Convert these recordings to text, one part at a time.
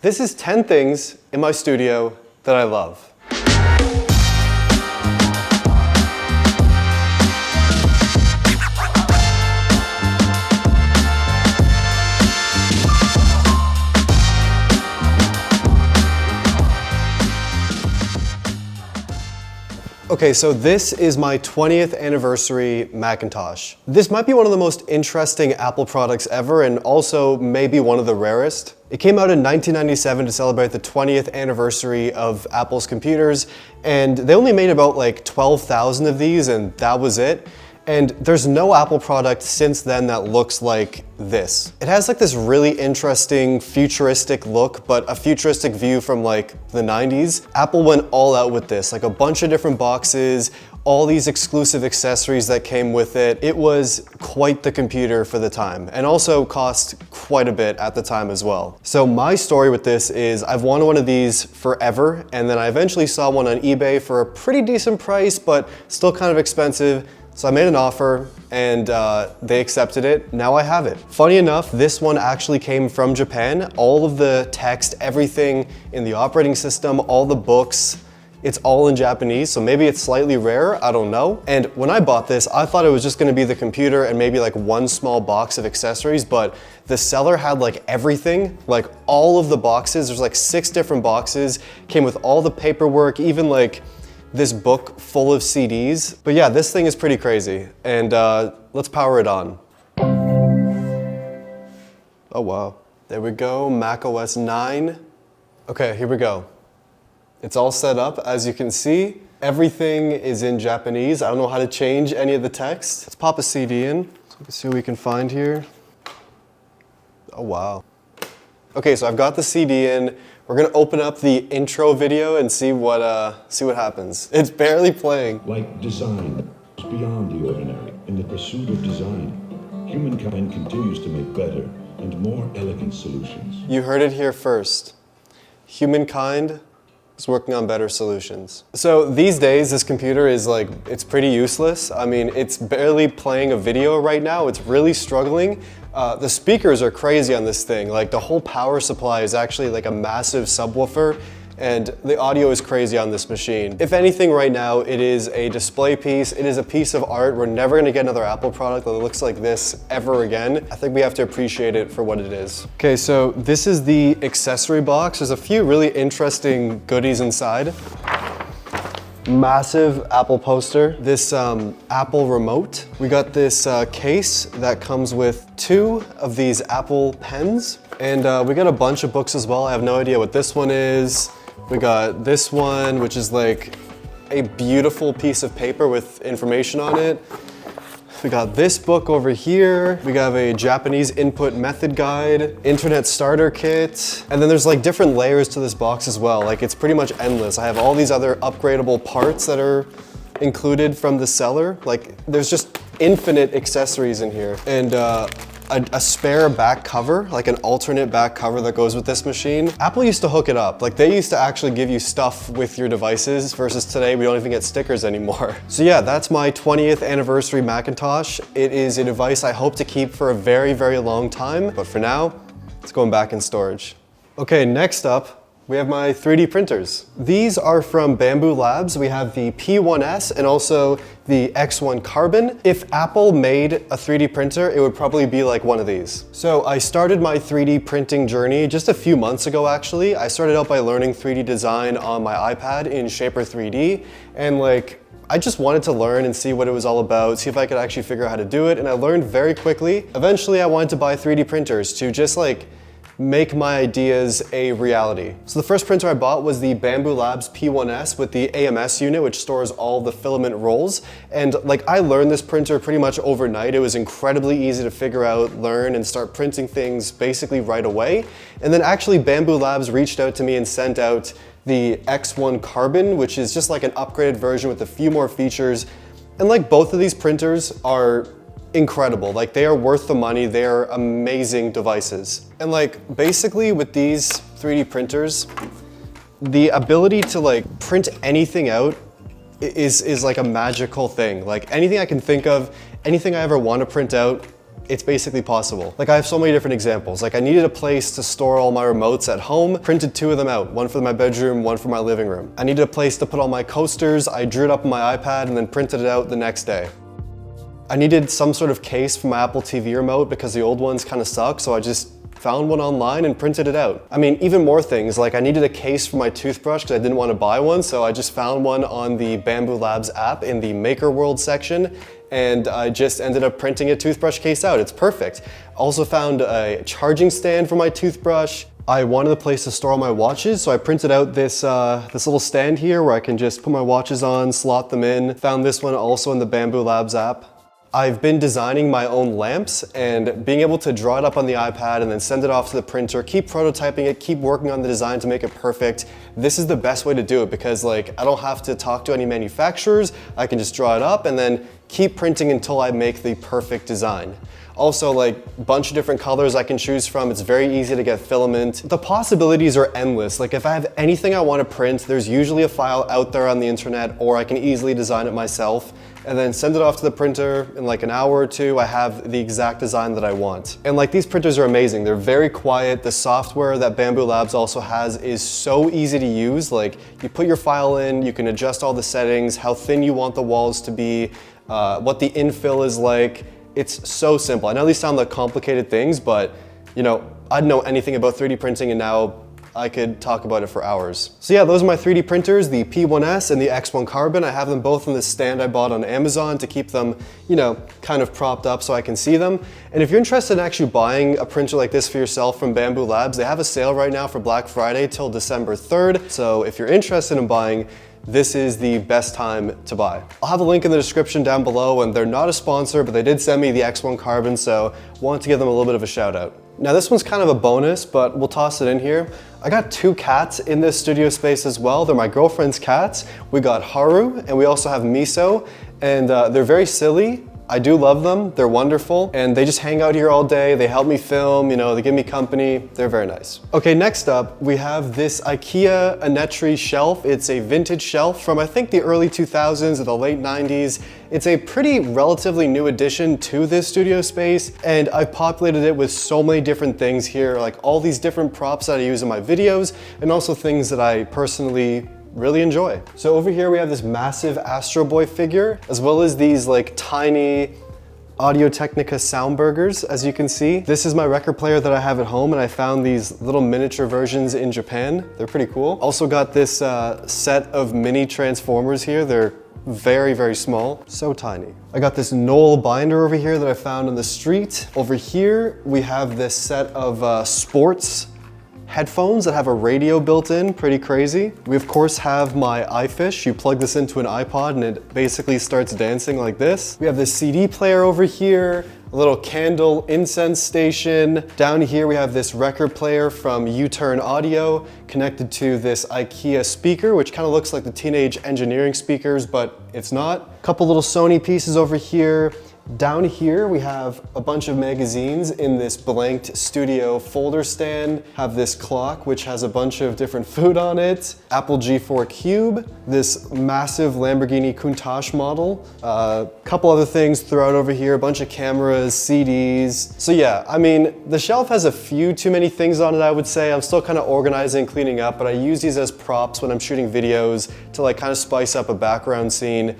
This is 10 things in my studio that I love. Okay, so this is my 20th anniversary Macintosh. This might be one of the most interesting Apple products ever, and also maybe one of the rarest. It came out in 1997 to celebrate the 20th anniversary of Apple's computers, and they only made about like 12,000 of these, and that was it. And there's no Apple product since then that looks like this. It has like this really interesting futuristic look, but a futuristic view from like the 90s. Apple went all out with this, like a bunch of different boxes, all these exclusive accessories that came with it. It was quite the computer for the time, and also cost quite a bit at the time as well. So my story with this is I've wanted one of these forever, and then I eventually saw one on eBay for a pretty decent price, but still kind of expensive. So I made an offer and they accepted it. Now I have it. Funny enough, this one actually came from Japan. All of the text, everything in the operating system, all the books, it's all in Japanese, so maybe it's slightly rare, I don't know. And when I bought this, I thought it was just gonna be the computer and maybe like one small box of accessories, but the seller had like everything, like all of the boxes. There's like 6 different boxes, came with all the paperwork, even like this book full of CDs. But yeah, this thing is pretty crazy. And let's power it on. Oh wow. There we go, Mac OS 9. Okay, here we go. It's all set up, as you can see. Everything is in Japanese. I don't know how to change any of the text. Let's pop a CD in, so we can see what we can find here. Oh wow. Okay, so I've got the CD in. We're gonna open up the intro video and see what happens. It's barely playing. Like design is beyond the ordinary. In the pursuit of design, humankind continues to make better and more elegant solutions. You heard it here first. Humankind is working on better solutions. So these days, this computer is like, it's pretty useless. I mean, it's barely playing a video right now. It's really struggling. The speakers are crazy on this thing. Like the whole power supply is actually like a massive subwoofer, and the audio is crazy on this machine. If anything right now, it is a display piece. It is a piece of art. We're never gonna get another Apple product that looks like this ever again. I think we have to appreciate it for what it is. Okay, so this is the accessory box. There's a few really interesting goodies inside. Massive Apple poster, this Apple remote. We got this case that comes with 2 of these Apple pens, and we got a bunch of books as well. I have no idea what this one is. We got this one, which is like a beautiful piece of paper with information on it. We got this book over here. We got a Japanese input method guide, internet starter kit, and then there's like different layers to this box as well. Like it's pretty much endless. I have all these other upgradable parts that are included from the seller. Like there's just infinite accessories in here. And a spare back cover, like an alternate back cover that goes with this machine. Apple used to hook it up. Like they used to actually give you stuff with your devices, versus today we don't even get stickers anymore. So yeah, that's my 20th anniversary Macintosh. It is a device I hope to keep for a very, very long time. But for now, it's going back in storage. Okay, next up, we have my 3D printers. These are from Bambu Labs. We have the P1S and also the X1 Carbon. If Apple made a 3D printer, it would probably be like one of these. So I started my 3D printing journey just a few months ago, actually. I started out by learning 3D design on my iPad in Shaper 3D, and like, I just wanted to learn and see what it was all about, see if I could actually figure out how to do it, and I learned very quickly. Eventually, I wanted to buy 3D printers to just like make my ideas a reality. So the first printer I bought was the Bambu Labs P1S with the AMS unit, which stores all the filament rolls. And like I learned this printer pretty much overnight. It was incredibly easy to figure out, learn, and start printing things basically right away. And then actually Bambu Labs reached out to me and sent out the X1 Carbon, which is just like an upgraded version with a few more features. And like both of these printers are incredible. Like they are worth the money. They are amazing devices. And like basically with these 3D printers, the ability to like print anything out is like a magical thing. Like anything I can think of, anything I ever want to print out, it's basically possible. Like I have so many different examples. Like I needed a place to store all my remotes at home, printed 2 of them out, one for my bedroom, one for my living room. I needed a place to put all my coasters, I drew it up on my iPad and then printed it out the next day. I needed some sort of case for my Apple TV remote because the old ones kind of suck, so I just found one online and printed it out. I mean, even more things, like I needed a case for my toothbrush because I didn't want to buy one, so I just found one on the Bamboo Labs app in the Maker World section, and I just ended up printing a toothbrush case out. It's perfect. Also found a charging stand for my toothbrush. I wanted a place to store all my watches, so I printed out this little stand here where I can just put my watches on, slot them in. Found this one also in the Bamboo Labs app. I've been designing my own lamps, and being able to draw it up on the iPad and then send it off to the printer, keep prototyping it, keep working on the design to make it perfect. This is the best way to do it because like I don't have to talk to any manufacturers. I can just draw it up and then keep printing until I make the perfect design. Also, like a bunch of different colors I can choose from. It's very easy to get filament. The possibilities are endless. Like if I have anything I want to print, there's usually a file out there on the internet, or I can easily design it myself and then send it off to the printer in like an hour or 2. I have the exact design that I want. And like these printers are amazing. They're very quiet. The software that Bamboo Labs also has is so easy to use. Like you put your file in, you can adjust all the settings, how thin you want the walls to be, what the infill is like. It's so simple. I know these sound like complicated things, but you know, I didn't know anything about 3D printing and now I could talk about it for hours. So yeah, those are my 3D printers, the P1S and the X1 Carbon. I have them both in this stand I bought on Amazon to keep them, you know, kind of propped up so I can see them. And if you're interested in actually buying a printer like this for yourself from Bamboo Labs, they have a sale right now for Black Friday till December 3rd. So if you're interested in buying, this is the best time to buy. I'll have a link in the description down below, and they're not a sponsor, but they did send me the X1 Carbon, so wanted to give them a little bit of a shout out. Now this one's kind of a bonus, but we'll toss it in here. I got 2 cats in this studio space as well. They're my girlfriend's cats. We got Haru, and we also have Miso, and they're very silly. I do love them, they're wonderful, and they just hang out here all day. They help me film, you know, they give me company. They're very nice. Okay, next up, we have this IKEA Anetri shelf. It's a vintage shelf from I think the early 2000s or the late 90s. It's a pretty relatively new addition to this studio space, and I've populated it with so many different things here, like all these different props that I use in my videos, and also things that I personally really enjoy. So over here we have this massive Astro Boy figure, as well as these like tiny Audio-Technica Soundburgers, as you can see. This is my record player that I have at home, and I found these little miniature versions in Japan. They're pretty cool. Also got this set of mini Transformers here. They're very, very small, so tiny. I got this Knoll binder over here that I found on the street. Over here, we have this set of sports headphones that have a radio built in, pretty crazy. We of course have my iFish. You plug this into an iPod and it basically starts dancing like this. We have this CD player over here, a little candle incense station. Down here we have this record player from U-Turn Audio connected to this IKEA speaker, which kind of looks like the Teenage Engineering speakers, but it's not. A couple little Sony pieces over here. Down here we have a bunch of magazines in this blanked studio folder stand. Have this clock which has a bunch of different food on it. Apple G4 Cube, this massive Lamborghini Countach model. A couple other things throughout over here, a bunch of cameras, CDs. So yeah, I mean, the shelf has a few too many things on it, I would say. I'm still kind of organizing, cleaning up, but I use these as props when I'm shooting videos to like kind of spice up a background scene.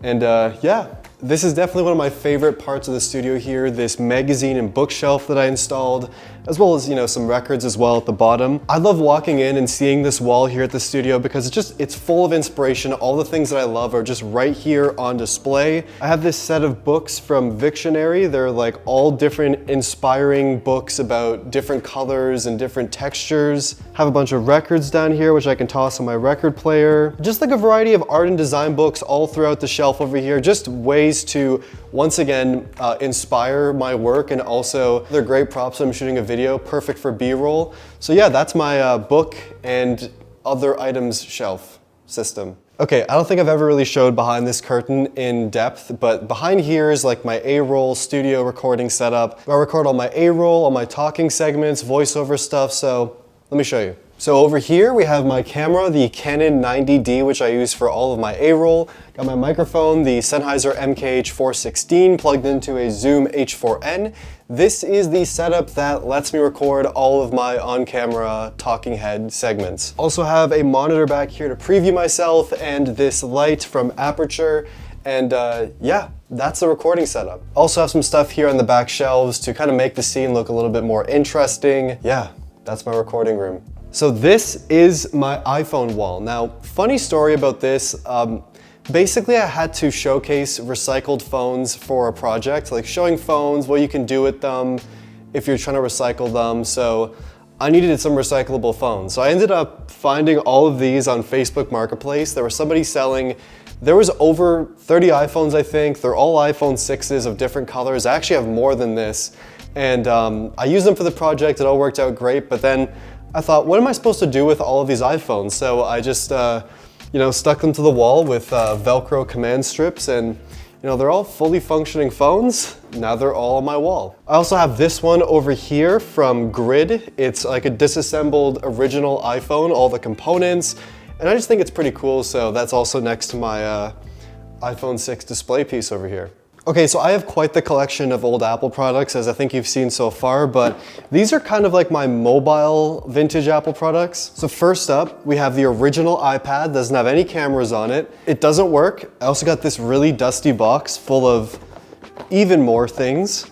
And yeah. This is definitely one of my favorite parts of the studio here, this magazine and bookshelf that I installed, as well as, you know, some records as well at the bottom. I love walking in and seeing this wall here at the studio because it's full of inspiration. All the things that I love are just right here on display. I have this set of books from Victionary. They're like all different inspiring books about different colors and different textures. Have a bunch of records down here, which I can toss on my record player. Just like a variety of art and design books all throughout the shelf over here, just ways to once again inspire my work, and also they're great props when I'm shooting a video, perfect for B-roll. So yeah, that's my book and other items shelf system. Okay, I don't think I've ever really showed behind this curtain in depth, but behind here is like my A-roll studio recording setup. I record all my A-roll, all my talking segments, voiceover stuff, so let me show you. So over here we have my camera, the Canon 90D, which I use for all of my A-roll. Got my microphone, the Sennheiser MKH416 plugged into a Zoom H4n. This is the setup that lets me record all of my on-camera talking head segments. Also have a monitor back here to preview myself and this light from Aperture. And yeah, that's the recording setup. Also have some stuff here on the back shelves to kind of make the scene look a little bit more interesting. Yeah, that's my recording room. So this is my iPhone wall. Now, funny story about this. Basically, I had to showcase recycled phones for a project, like showing phones, what you can do with them if you're trying to recycle them. So I needed some recyclable phones. So I ended up finding all of these on Facebook Marketplace. There was somebody selling, there was over 30 iPhones, I think. They're all iPhone 6s of different colors. I actually have more than this. And I used them for the project. It all worked out great. But then I thought, what am I supposed to do with all of these iPhones? So I just, stuck them to the wall with Velcro command strips, and they're all fully functioning phones. Now they're all on my wall. I also have this one over here from Grid. It's like a disassembled original iPhone, all the components, and I just think it's pretty cool. So that's also next to my iPhone 6 display piece over here. Okay, so I have quite the collection of old Apple products, as I think you've seen so far, but these are kind of like my mobile vintage Apple products. So first up, we have the original iPad. Doesn't have any cameras on it. It doesn't work. I also got this really dusty box full of even more things.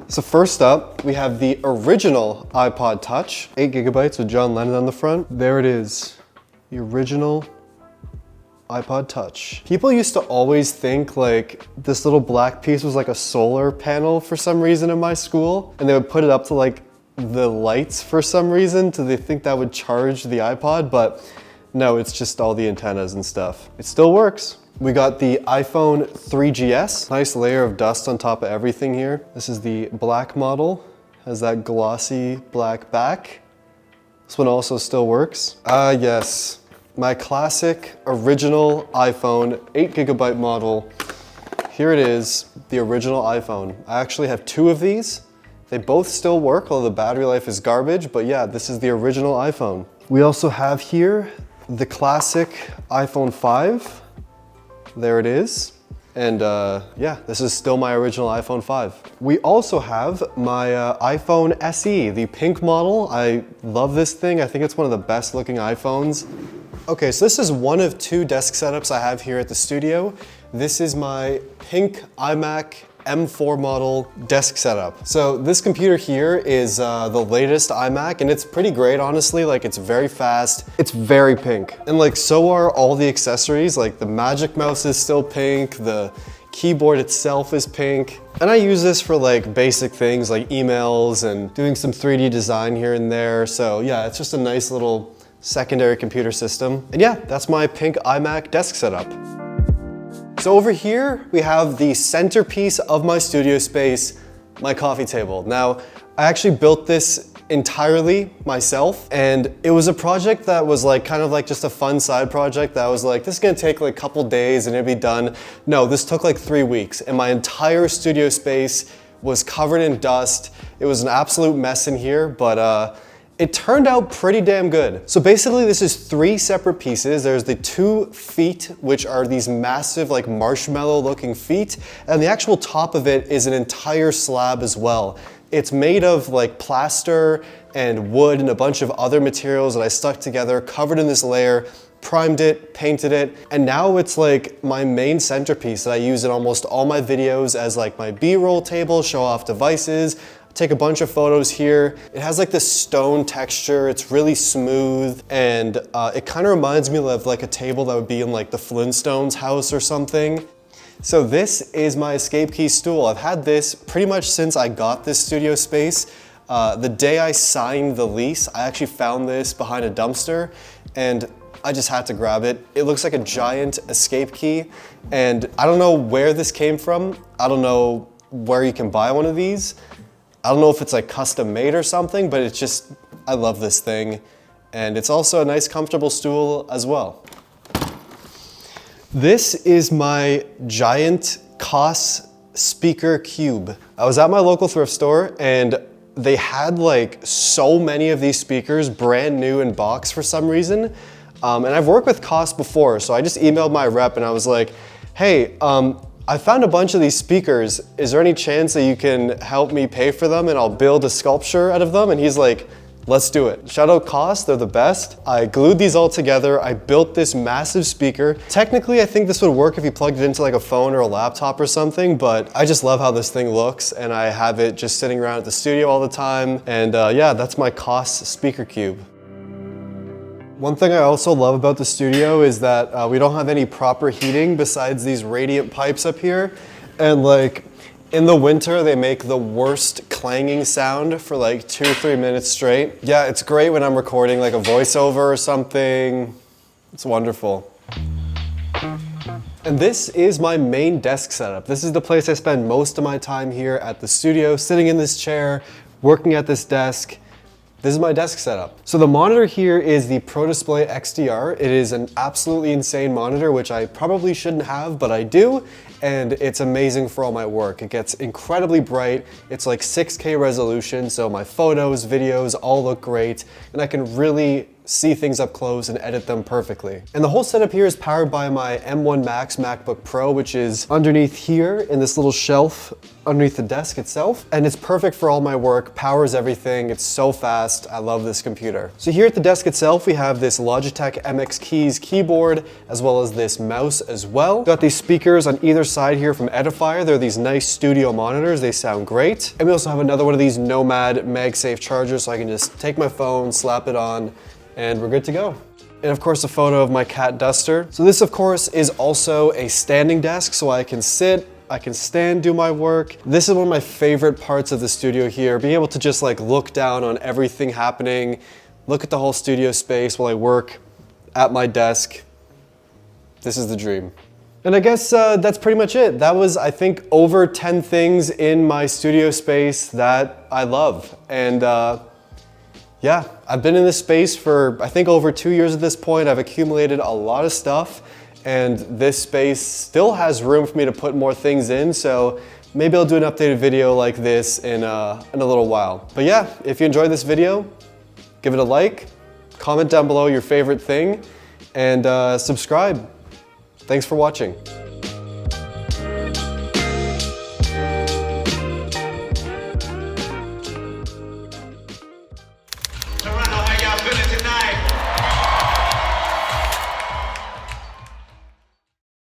So first up, we have the original iPod Touch, 8 gigabytes with John Lennon on the front. There it is, the original iPod Touch. People used to always think like this little black piece was like a solar panel for some reason in my school, and they would put it up to like the lights for some reason. They think that would charge the iPod, but no, it's just all the antennas and stuff. It still works. We got the iPhone 3GS. Nice layer of dust on top of everything here. This is the black model. Has that glossy black back. This one also still works. Yes. My classic original iPhone 8 gigabyte model. Here it is, the original iPhone. I actually have two of these. They both still work, although the battery life is garbage, but yeah, this is the original iPhone. We also have here the classic iPhone 5. There it is. And yeah, this is still my original iPhone 5. We also have my iPhone SE, the pink model. I love this thing. I think it's one of the best looking iPhones. Okay, so this is one of two desk setups I have here at the studio. This is my pink iMac M4 model desk setup. So this computer here is the latest iMac, and it's pretty great, honestly. Like, it's very fast. It's very pink. And like, so are all the accessories. Like, the Magic Mouse is still pink. The keyboard itself is pink. And I use this for like basic things like emails and doing some 3D design here and there. So yeah, it's just a nice little secondary computer system. And yeah, that's my pink iMac desk setup. So over here, we have the centerpiece of my studio space, my coffee table. Now, I actually built this entirely myself, and it was a project that was like kind of like just a fun side project that I was like, this is gonna take like a couple days and it'll be done. No, this took like 3 weeks, and my entire studio space was covered in dust. It was an absolute mess in here, but it turned out pretty damn good. So basically this is 3 separate pieces. There's the 2 feet, which are these massive like marshmallow looking feet. And the actual top of it is an entire slab as well. It's made of like plaster and wood and a bunch of other materials that I stuck together, covered in this layer, primed it, painted it, and now it's like my main centerpiece that I use in almost all my videos as like my B-roll table, show off devices. Take a bunch of photos here. It has like this stone texture. It's really smooth, and it kind of reminds me of like a table that would be in like the Flintstones house or something. So this is my escape key stool. I've had this pretty much since I got this studio space. The day I signed the lease, I actually found this behind a dumpster, and I just had to grab it. It looks like a giant escape key, and I don't know where this came from. I don't know where you can buy one of these. I don't know if it's like custom made or something, but it's just, I love this thing. And it's also a nice comfortable stool as well. This is my giant Koss speaker cube. I was at my local thrift store and they had like so many of these speakers brand new in box for some reason. And I've worked with cost before, so I just emailed my rep and I was like, hey, I found a bunch of these speakers. Is there any chance that you can help me pay for them and I'll build a sculpture out of them? And he's like, let's do it. Shout out Cost, they're the best. I glued these all together. I built this massive speaker. Technically, I think this would work if you plugged it into like a phone or a laptop or something, but I just love how this thing looks and I have it just sitting around at the studio all the time. And yeah, that's my Cost speaker cube. One thing I also love about the studio is that we don't have any proper heating besides these radiant pipes up here. And like, in the winter, they make the worst clanging sound for like 2 or 3 minutes straight. Yeah, it's great when I'm recording like a voiceover or something. It's wonderful. And this is my main desk setup. This is the place I spend most of my time here at the studio, sitting in this chair, working at this desk. This is my desk setup. So the monitor here is the Pro Display XDR. It is an absolutely insane monitor, which I probably shouldn't have, but I do. And it's amazing for all my work. It gets incredibly bright. It's like 6K resolution, so my photos, videos all look great, and I can really see things up close and edit them perfectly. And the whole setup here is powered by my M1 Max MacBook Pro, which is underneath here in this little shelf underneath the desk itself. And it's perfect for all my work, powers everything. It's so fast. I love this computer. So here at the desk itself, we have this Logitech MX Keys keyboard, as well as this mouse as well. Got these speakers on either side here from Edifier. They're these nice studio monitors. They sound great. And we also have another one of these Nomad MagSafe chargers, so I can just take my phone, slap it on, and we're good to go. And of course, a photo of my cat Duster. So this, of course, is also a standing desk, so I can sit, I can stand, do my work. This is one of my favorite parts of the studio here, being able to just like look down on everything happening, look at the whole studio space while I work at my desk. This is the dream. And I guess that's pretty much it. That was, I think, over 10 things in my studio space that I love. And yeah, I've been in this space for, I think, over 2 years at this point. I've accumulated a lot of stuff, and this space still has room for me to put more things in, so maybe I'll do an updated video like this in a little while. But yeah, if you enjoyed this video, give it a like, comment down below your favorite thing, and subscribe. Thanks for watching.